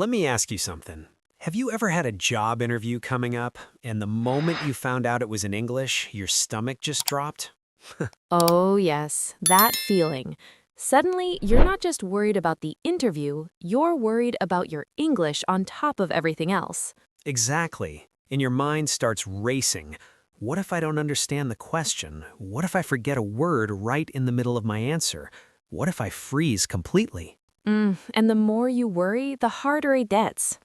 Let me ask you something. Have you ever had a job interview coming up, and the moment you found out it was in English, your stomach just dropped? Oh, yes, that feeling. Suddenly, you're not just worried about the interview, you're worried about your English on top of everything else. Exactly. And your mind starts racing. What if I don't understand the question? What if I forget a word right in the middle of my answer? What if I freeze completely? And the more you worry, the harder it gets.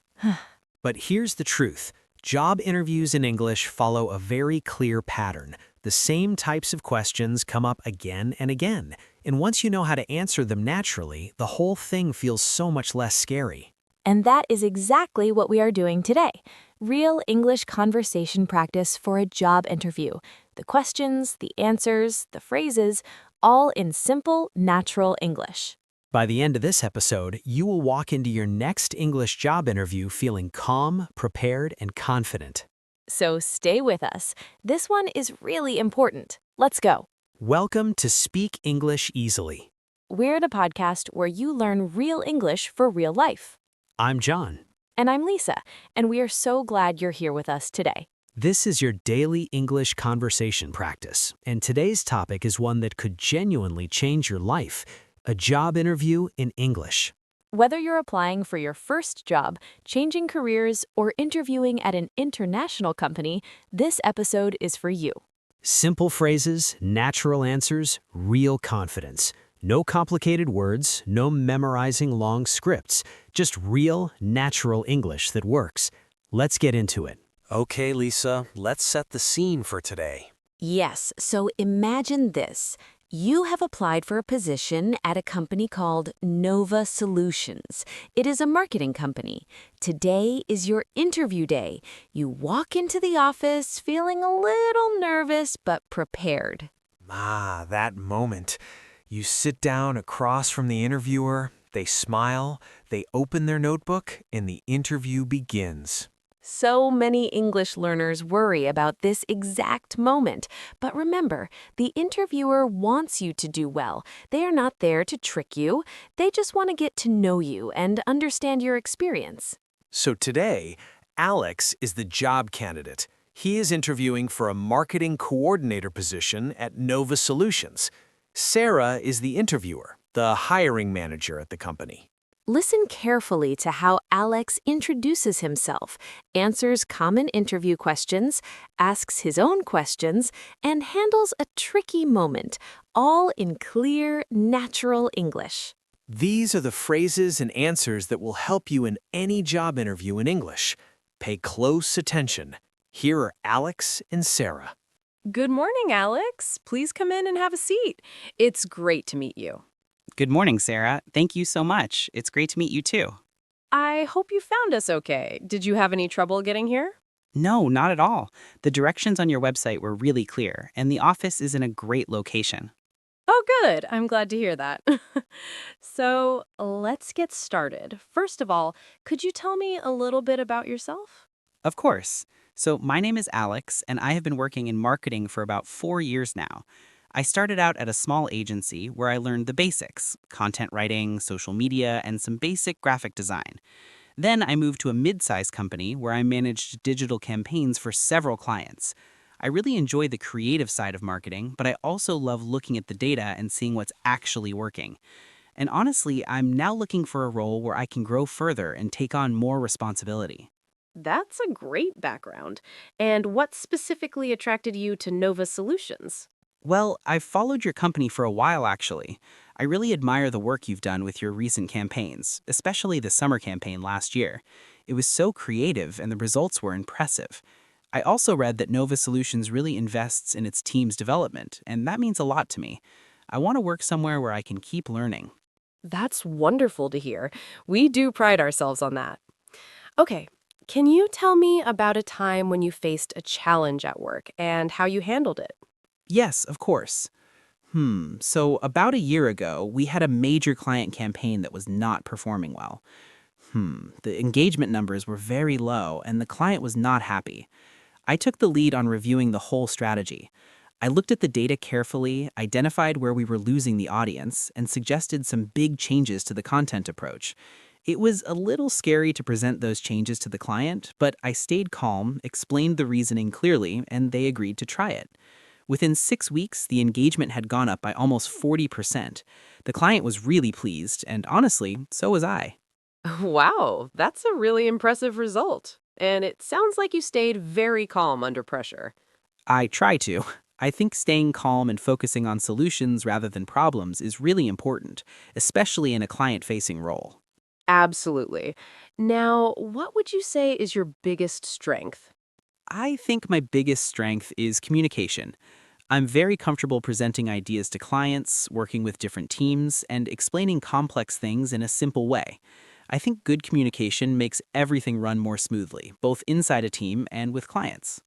But here's the truth. Job interviews in English follow a very clear pattern. The same types of questions come up again and again. And once you know how to answer them naturally, the whole thing feels so much less scary. And that is exactly what we are doing today. Real English conversation practice for a job interview. The questions, the answers, the phrases, all in simple, natural English. By the end of this episode, you will walk into your next English job interview feeling calm, prepared, and confident. So stay with us. This one is really important. Let's go. Welcome to Speak English Easily. We're the podcast where you learn real English for real life. I'm John. And I'm Lisa, and we are so glad you're here with us today. This is your daily English conversation practice, and today's topic is one that could genuinely change your life: a job interview in English. Whether you're applying for your first job, changing careers, or interviewing at an international company, this episode is for you. Simple phrases, natural answers, real confidence. No complicated words, no memorizing long scripts, just real, natural English that works. Let's get into it. Okay, Lisa, let's set the scene for today. Yes, so imagine this. You have applied for a position at a company called Nova Solutions. It is a marketing company. Today is your interview day. You walk into the office feeling a little nervous but prepared. That moment. You sit down across from the interviewer, they smile, they open their notebook, and the interview begins. So many English learners worry about this exact moment. But remember, the interviewer wants you to do well. They are not there to trick you. They just want to get to know you and understand your experience. So today, Alex is the job candidate. He is interviewing for a marketing coordinator position at Nova Solutions. Sarah is the interviewer, the hiring manager at the company. Listen carefully to how Alex introduces himself, answers common interview questions, asks his own questions, and handles a tricky moment, all in clear, natural English. These are the phrases and answers that will help you in any job interview in English. Pay close attention. Here are Alex and Sarah. Good morning, Alex. Please come in and have a seat. It's great to meet you. Good morning, Sarah. Thank you so much. It's great to meet you too. I hope you found us okay. Did you have any trouble getting here? No, not at all. The directions on your website were really clear, and the office is in a great location. Oh, good. I'm glad to hear that. So let's get started. First of all, could you tell me a little bit about yourself? Of course. So my name is Alex, and I have been working in marketing for about 4 years now. I started out at a small agency where I learned the basics: content writing, social media, and some basic graphic design. Then I moved to a mid-sized company where I managed digital campaigns for several clients. I really enjoy the creative side of marketing, but I also love looking at the data and seeing what's actually working. And honestly, I'm now looking for a role where I can grow further and take on more responsibility. That's a great background. And what specifically attracted you to Nova Solutions? Well, I've followed your company for a while, actually. I really admire the work you've done with your recent campaigns, especially the summer campaign last year. It was so creative and the results were impressive. I also read that Nova Solutions really invests in its team's development, and that means a lot to me. I want to work somewhere where I can keep learning. That's wonderful to hear. We do pride ourselves on that. Okay, can you tell me about a time when you faced a challenge at work and how you handled it? Yes, of course. So about a year ago, we had a major client campaign that was not performing well. The engagement numbers were very low, and the client was not happy. I took the lead on reviewing the whole strategy. I looked at the data carefully, identified where we were losing the audience, and suggested some big changes to the content approach. It was a little scary to present those changes to the client, but I stayed calm, explained the reasoning clearly, and they agreed to try it. Within 6 weeks, the engagement had gone up by almost 40%. The client was really pleased, and honestly, so was I. Wow, that's a really impressive result. And it sounds like you stayed very calm under pressure. I try to. I think staying calm and focusing on solutions rather than problems is really important, especially in a client-facing role. Absolutely. Now, what would you say is your biggest strength? I think my biggest strength is communication. I'm very comfortable presenting ideas to clients, working with different teams, and explaining complex things in a simple way. I think good communication makes everything run more smoothly, both inside a team and with clients.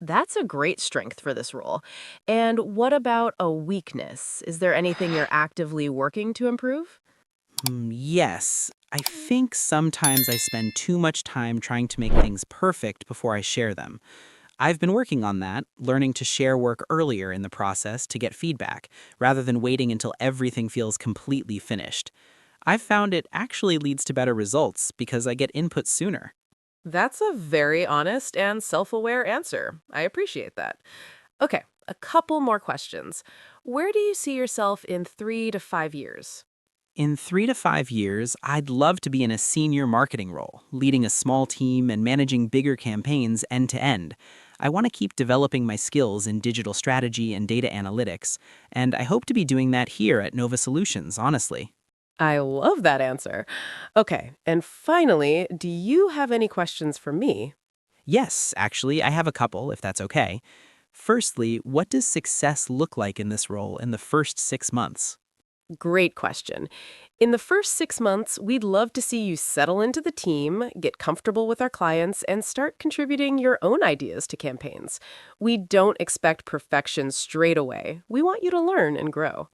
That's a great strength for this role. And what about a weakness? Is there anything you're actively working to improve? Yes, I think sometimes I spend too much time trying to make things perfect before I share them. I've been working on that, learning to share work earlier in the process to get feedback, rather than waiting until everything feels completely finished. I've found it actually leads to better results because I get input sooner. That's a very honest and self-aware answer. I appreciate that. Okay, a couple more questions. Where do you see yourself in 3 to 5 years? In 3 to 5 years, I'd love to be in a senior marketing role, leading a small team and managing bigger campaigns end to end. I want to keep developing my skills in digital strategy and data analytics, and I hope to be doing that here at Nova Solutions, honestly. I love that answer. Okay, and finally, do you have any questions for me? Yes, actually, I have a couple, if that's okay. Firstly, what does success look like in this role in the first 6 months? Great question. In the first 6 months, we'd love to see you settle into the team, get comfortable with our clients, and start contributing your own ideas to campaigns. We don't expect perfection straight away. We want you to learn and grow.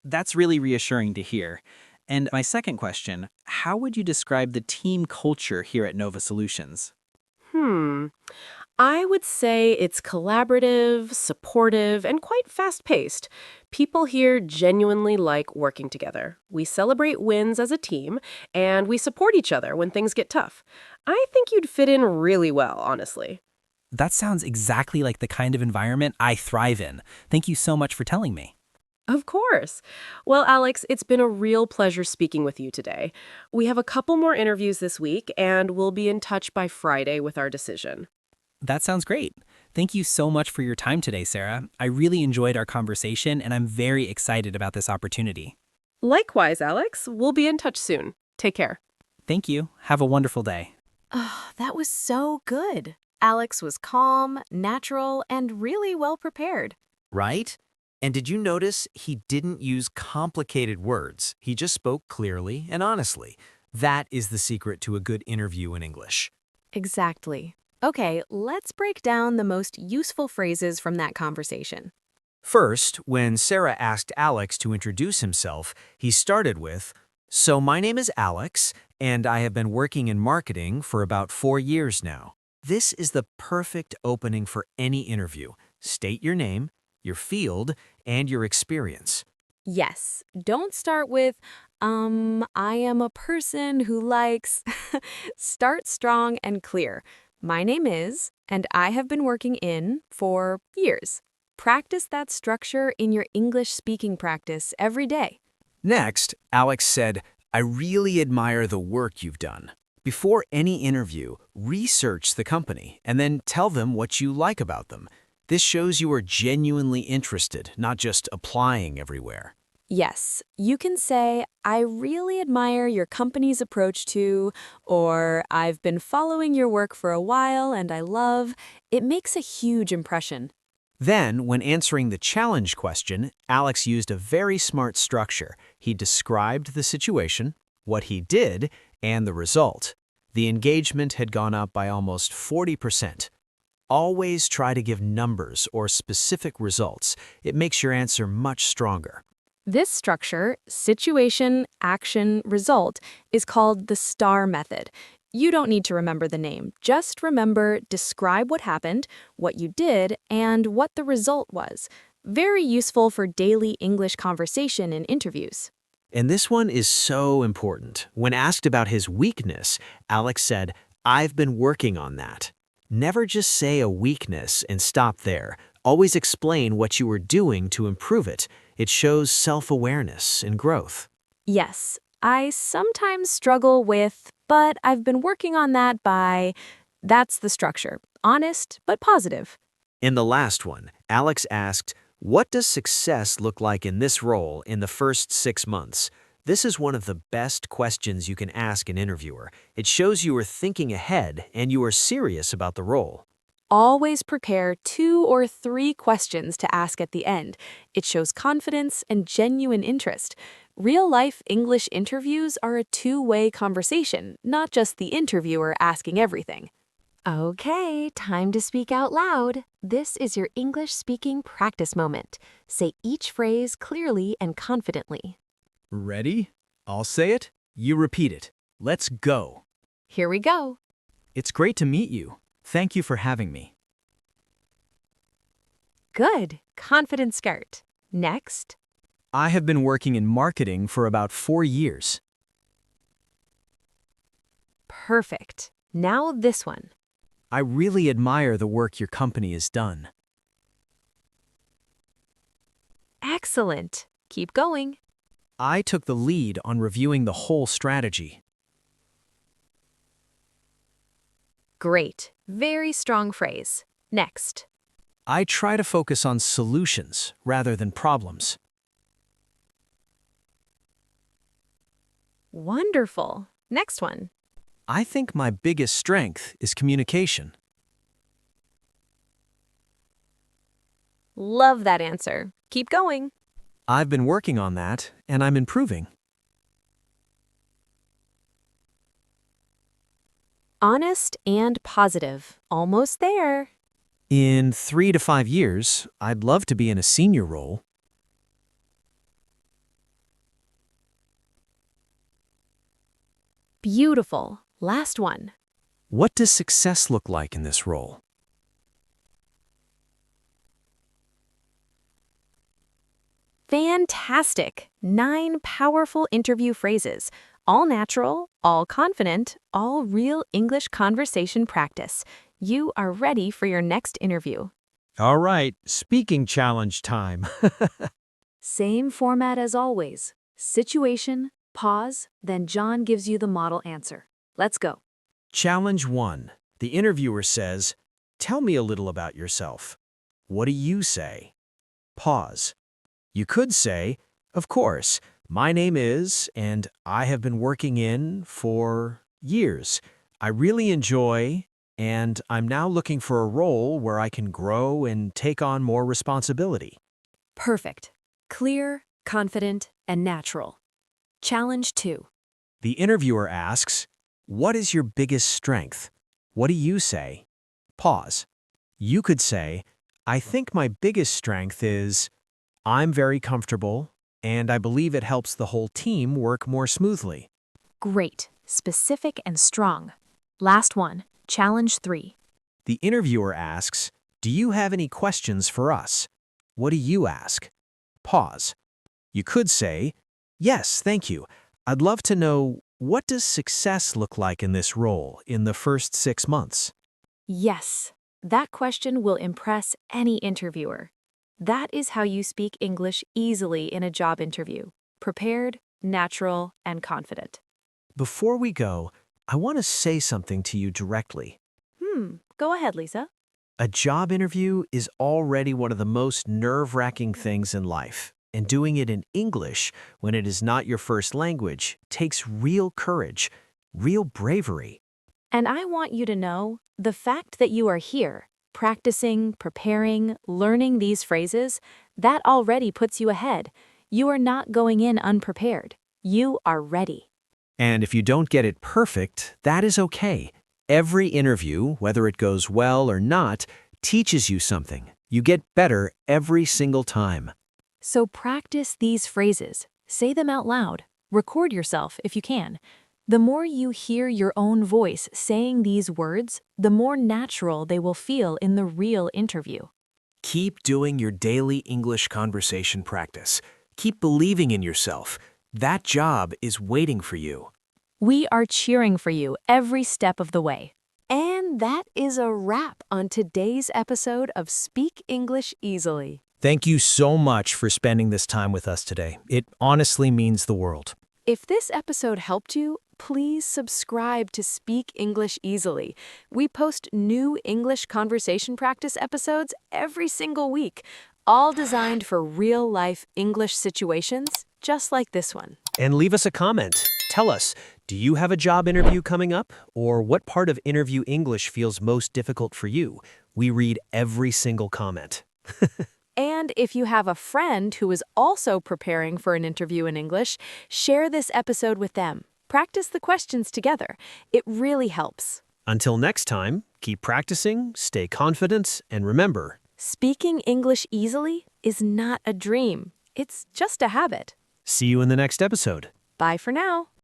That's really reassuring to hear. And my second question, how would you describe the team culture here at Nova Solutions? Hmm. I would say it's collaborative, supportive, and quite fast paced. People here genuinely like working together. We celebrate wins as a team, and we support each other when things get tough. I think you'd fit in really well, honestly. That sounds exactly like the kind of environment I thrive in. Thank you so much for telling me. Of course. Well, Alex, it's been a real pleasure speaking with you today. We have a couple more interviews this week, and we'll be in touch by Friday with our decision. That sounds great. Thank you so much for your time today, Sarah. I really enjoyed our conversation, and I'm very excited about this opportunity. Likewise, Alex, we'll be in touch soon. Take care. Thank you. Have a wonderful day. Oh, that was so good. Alex was calm, natural, and really well prepared. Right? And did you notice he didn't use complicated words? He just spoke clearly and honestly. That is the secret to a good interview in English. Exactly. Okay, let's break down the most useful phrases from that conversation. First, when Sarah asked Alex to introduce himself, he started with, "So my name is Alex, and I have been working in marketing for about 4 years now." This is the perfect opening for any interview. State your name, your field, and your experience. Yes, don't start with, I am a person who likes. Start strong and clear. My name is, and I have been working in for years. Practice that structure in your English speaking practice every day. Next, Alex said, "I really admire the work you've done." Before any interview, research the company and then tell them what you like about them. This shows you are genuinely interested, not just applying everywhere. Yes, you can say, I really admire your company's approach to, or I've been following your work for a while and I love. It makes a huge impression. Then, when answering the challenge question, Alex used a very smart structure. He described the situation, what he did, and the result. The engagement had gone up by almost 40%. Always try to give numbers or specific results. It makes your answer much stronger. This structure, situation, action, result, is called the STAR method. You don't need to remember the name. Just remember, describe what happened, what you did, and what the result was. Very useful for daily English conversation and interviews. And this one is so important. When asked about his weakness, Alex said, "I've been working on that." Never just say a weakness and stop there. Always explain what you were doing to improve it. It shows self-awareness and growth. Yes, I sometimes struggle with, but I've been working on that by. That's the structure. Honest, but positive. In the last one, Alex asked, "What does success look like in this role in the first 6 months?" This is one of the best questions you can ask an interviewer. It shows you are thinking ahead and you are serious about the role. Always prepare 2 or 3 questions to ask at the end. It shows confidence and genuine interest. Real-life English interviews are a two-way conversation, not just the interviewer asking everything. Okay, time to speak out loud. This is your English speaking practice moment. Say each phrase clearly and confidently. Ready? I'll say it, you repeat it. Let's go. Here we go. It's great to meet you. Thank you for having me. Good. Confident start. Next. I have been working in marketing for about 4 years. Perfect. Now this one. I really admire the work your company has done. Excellent. Keep going. I took the lead on reviewing the whole strategy. Great. Very strong phrase. Next. I try to focus on solutions rather than problems. Wonderful. Next one. I think my biggest strength is communication. Love that answer. Keep going. I've been working on that, and I'm improving. Honest and positive. Almost there. In 3 to 5 years, I'd love to be in a senior role. Beautiful. Last one. What does success look like in this role? Fantastic. 9 powerful interview phrases. All natural, all confident, all real English conversation practice. You are ready for your next interview. All right, speaking challenge time. Same format as always. Situation, pause, then John gives you the model answer. Let's go. Challenge 1. The interviewer says, "Tell me a little about yourself." What do you say? Pause. You could say, "Of course, my name is, and I have been working in for years. I really enjoy, and I'm now looking for a role where I can grow and take on more responsibility." Perfect. Clear, confident, and natural. Challenge 2. The interviewer asks, "What is your biggest strength?" What do you say? Pause. You could say, "I think my biggest strength is, I'm very comfortable, and I believe it helps the whole team work more smoothly." Great. Specific and strong. Last one. Challenge 3. The interviewer asks, "Do you have any questions for us?" What do you ask? Pause. You could say, "Yes, thank you. I'd love to know, what does success look like in this role in the first 6 months?" Yes. That question will impress any interviewer. That is how you speak English easily in a job interview. Prepared, natural, and confident. Before we go, I want to say something to you directly. Go ahead, Lisa. A job interview is already one of the most nerve-wracking things in life, and doing it in English when it is not your first language takes real courage, real bravery. And I want you to know, the fact that you are here, practicing, preparing, learning these phrases, that already puts you ahead. You are not going in unprepared. You are ready. And if you don't get it perfect, that is okay. Every interview, whether it goes well or not, teaches you something. You get better every single time. So practice these phrases. Say them out loud. Record yourself if you can. The more you hear your own voice saying these words, the more natural they will feel in the real interview. Keep doing your daily English conversation practice. Keep believing in yourself. That job is waiting for you. We are cheering for you every step of the way. And that is a wrap on today's episode of Speak English Easily. Thank you so much for spending this time with us today. It honestly means the world. If this episode helped you, please subscribe to Speak English Easily. We post new English conversation practice episodes every single week, all designed for real-life English situations, just like this one. And leave us a comment. Tell us, do you have a job interview coming up? Or what part of interview English feels most difficult for you? We read every single comment. And if you have a friend who is also preparing for an interview in English, share this episode with them. Practice the questions together. It really helps. Until next time, keep practicing, stay confident, and remember, Speaking English easily is not a dream. It's just a habit. see you in the next episode. Bye for now.